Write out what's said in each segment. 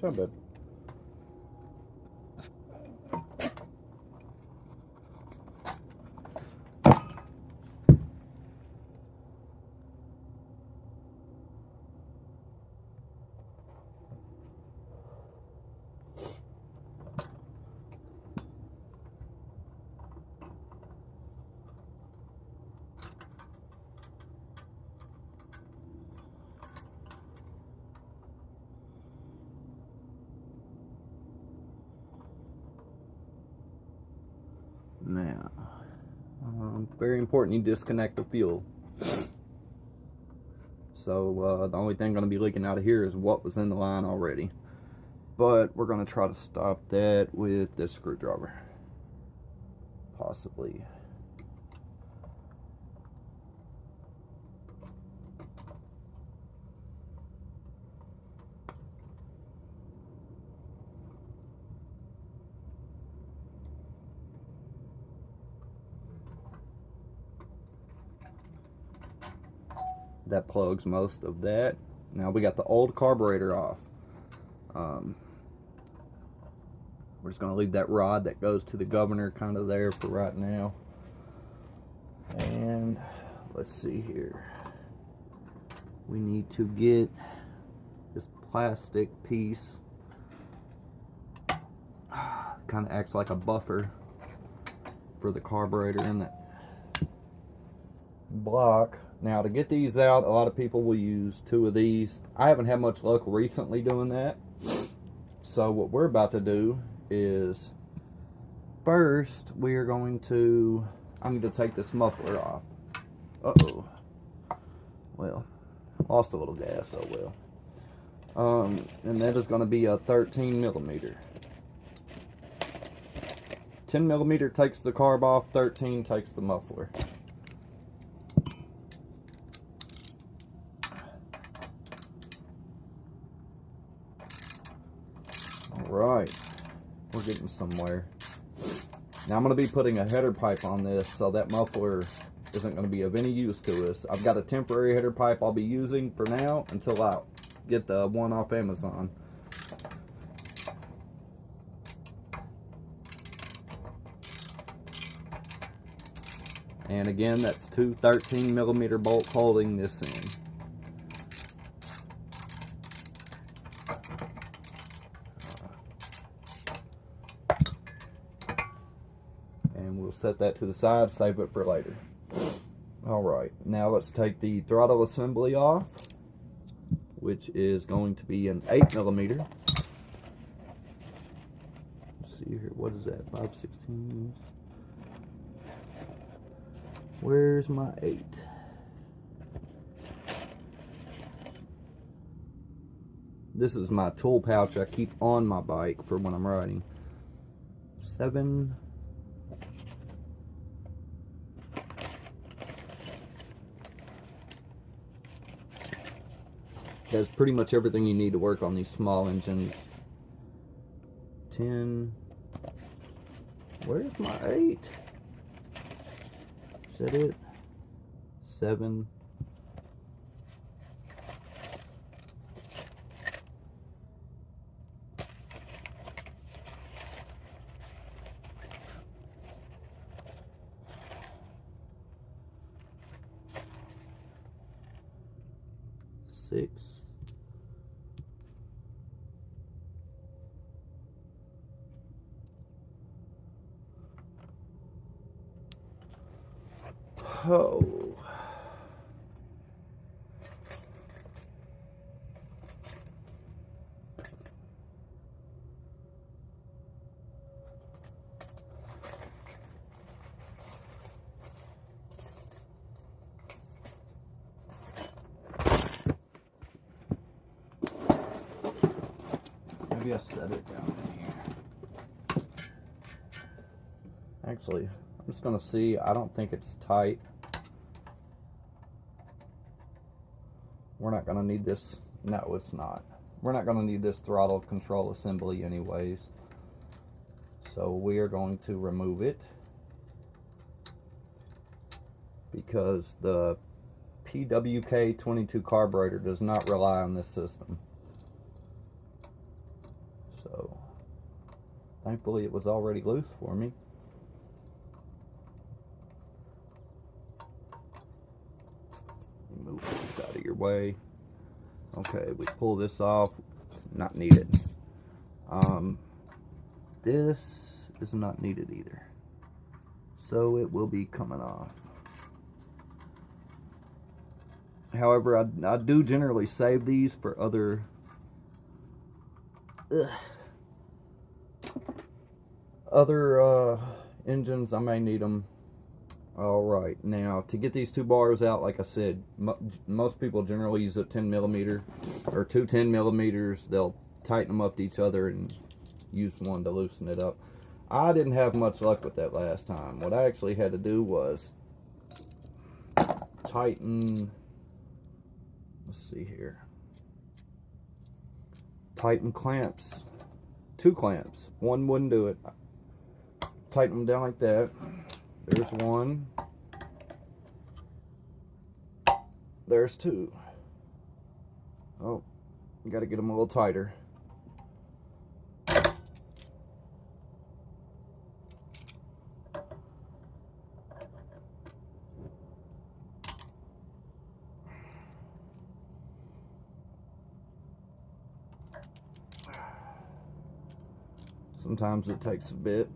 Watch out, bud. Now, very important, you disconnect the fuel. So the only thing going to be leaking out of here is what was in the line already. But we're going to try to stop that with this screwdriver. Possibly. That plugs most of that. Now we got the old carburetor off. We're just going to leave that rod that goes to the governor kind of there for right now. And let's see here. We need to get this plastic piece. Kind of acts like a buffer for the carburetor in that block. Now to get these out, a lot of people will use 2 of these. I haven't had much luck recently doing that. So what we're about to do is, first we are going to, I'm going to take this muffler off. Uh-oh. Well, lost a little gas, oh well. And that is going to be a 13 millimeter. 10 millimeter takes the carb off, 13 takes the muffler. Alright, we're getting somewhere. Now I'm going to be putting a header pipe on this, so that muffler isn't going to be of any use to us. I've got a temporary header pipe I'll be using for now until I get the one off Amazon. And again, that's 2 13 millimeter bolts holding this in. And we'll set that to the side, save it for later. Alright, now let's take the throttle assembly off, which is going to be an 8 millimeter. Let's see here, what is that, 5/16? Where's my 8? This is my tool pouch I keep on my bike for when I'm riding. 7. That's pretty much everything you need to work on these small engines. 10. Where's my 8? Is that it? 7. 6. Oh. Maybe I set it down here. Actually, I'm just gonna see. I don't think it's tight. We're not gonna need this. No, it's not. We're not gonna need this throttle control assembly anyways. So we are going to remove it because the PWK24 carburetor does not rely on this system. So thankfully it was already loose for me. Move this out of your way. Okay, we pull this off. It's not needed. This is not needed either, so it will be coming off. However, I do generally save these for other engines. I may need them. Alright, now to get these two bars out, like I said, most people generally use a 10mm or two 10mm. They'll tighten them up to each other and use one to loosen it up. I didn't have much luck with that last time. What I actually had to do was tighten, let's see here, tighten clamps, two clamps. One wouldn't do it. Tighten them down like that. There's one. There's two. Oh, you got to get them a little tighter. Sometimes it takes a bit.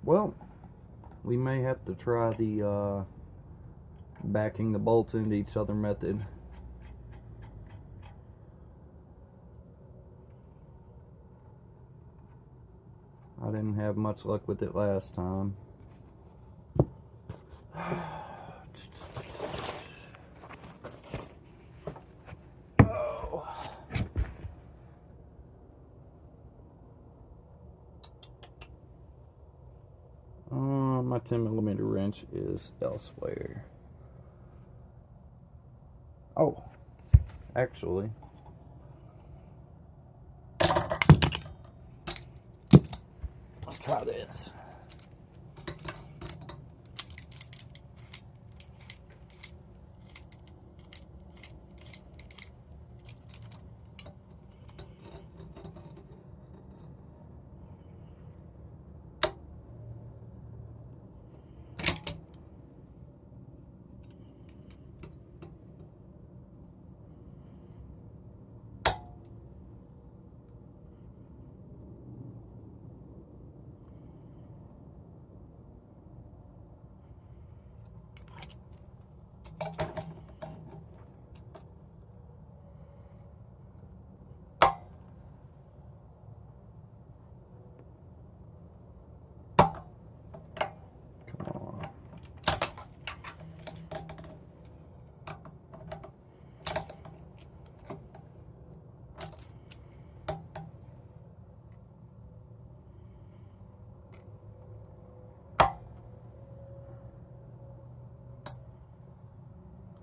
Well, we may have to try the backing the bolts into each other method. I didn't have much luck with it last time. My 10mm wrench is elsewhere. Oh, actually, let's try this.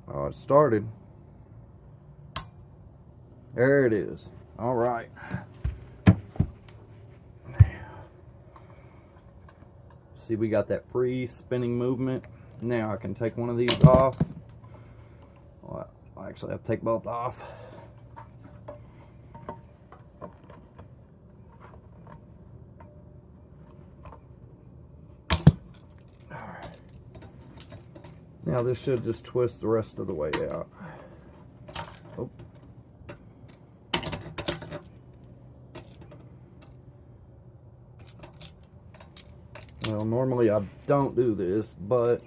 Oh, it started. There it is. All right. See, we got that free spinning movement. Now I can take one of these off. Well, I actually have to take both off. Alright. Now this should just twist the rest of the way out. Oh. Well, normally I don't do this, but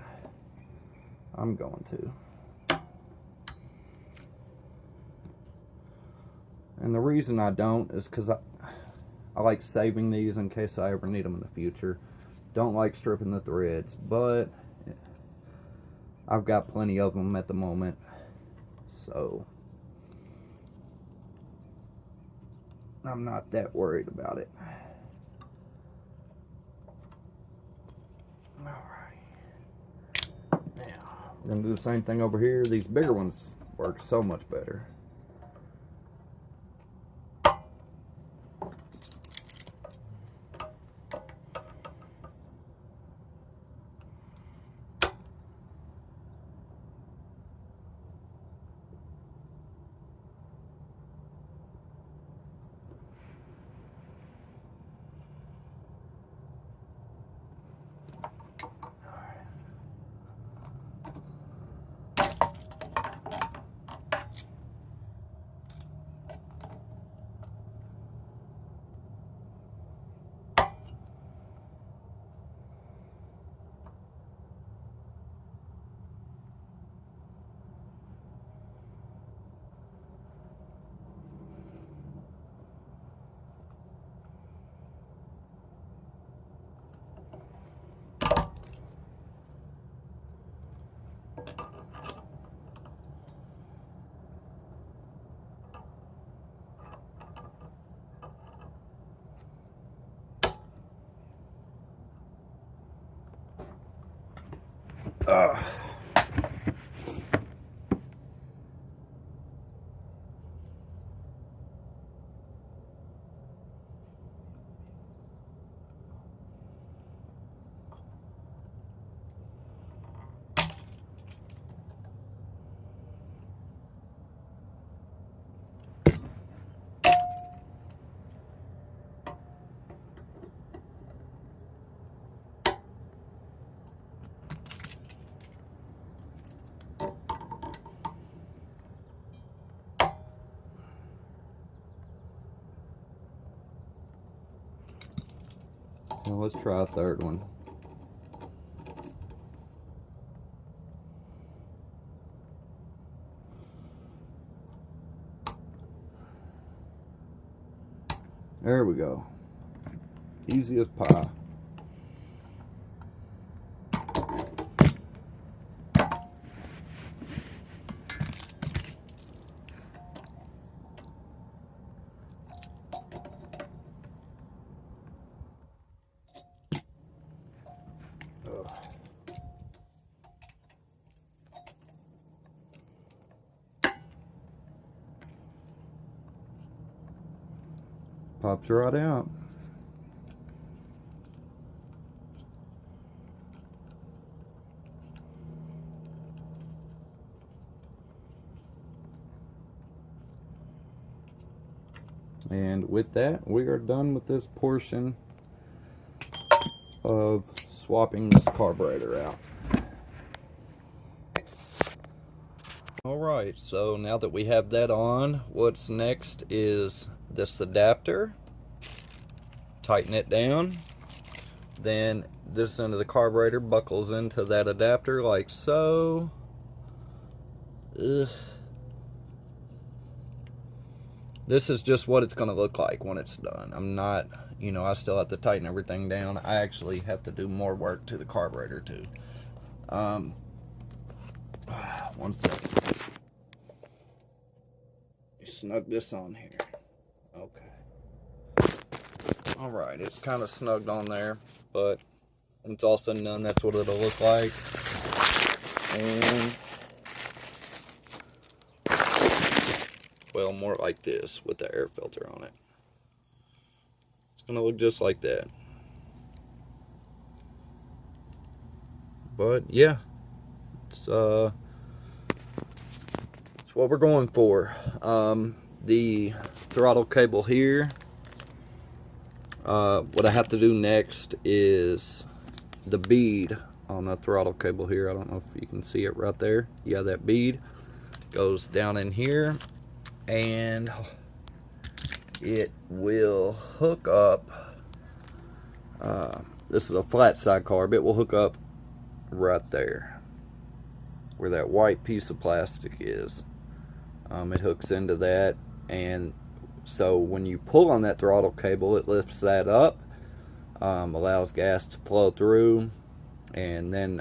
I'm going to. And the reason I don't is because I like saving these in case I ever need them in the future. Don't like stripping the threads, but I've got plenty of them at the moment, so I'm not that worried about it. Alright. Now, we're going to do the same thing over here. These bigger ones work so much better. Now let's try a third one. There we go. Easy as pie. Pops right out. And with that, we are done with this portion of swapping this carburetor out. Alright, so now that we have that on, what's next is this adapter. Tighten it down. Then this end of the carburetor buckles into that adapter like so. Ugh. This is just what it's going to look like when it's done. I'm not, you know, I still have to tighten everything down. I actually have to do more work to the carburetor too. One second. Snug this on here. Okay. Alright, it's kind of snugged on there, but when it's all said and done, that's what it'll look like. And well, more like this with the air filter on it. It's gonna look just like that. But yeah, it's what we're going for. The throttle cable here. What I have to do next is the bead on the throttle cable here. I don't know if you can see it right there. Yeah, that bead goes down in here, and it will hook up. This is a flat side carb. It will hook up right there where that white piece of plastic is. It hooks into that, and so when you pull on that throttle cable, it lifts that up, allows gas to flow through, and then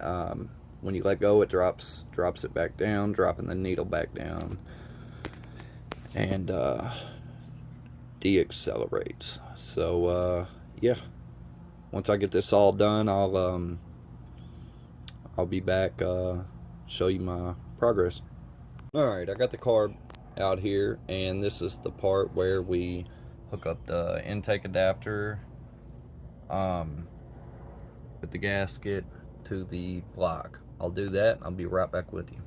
when you let go, it drops it back down, dropping the needle back down, and deaccelerates. So yeah, once I get this all done, I'll be back, show you my progress. Alright, I got the carb out here, and this is the part where we hook up the intake adapter with the gasket to the block. I'll do that, and I'll be right back with you.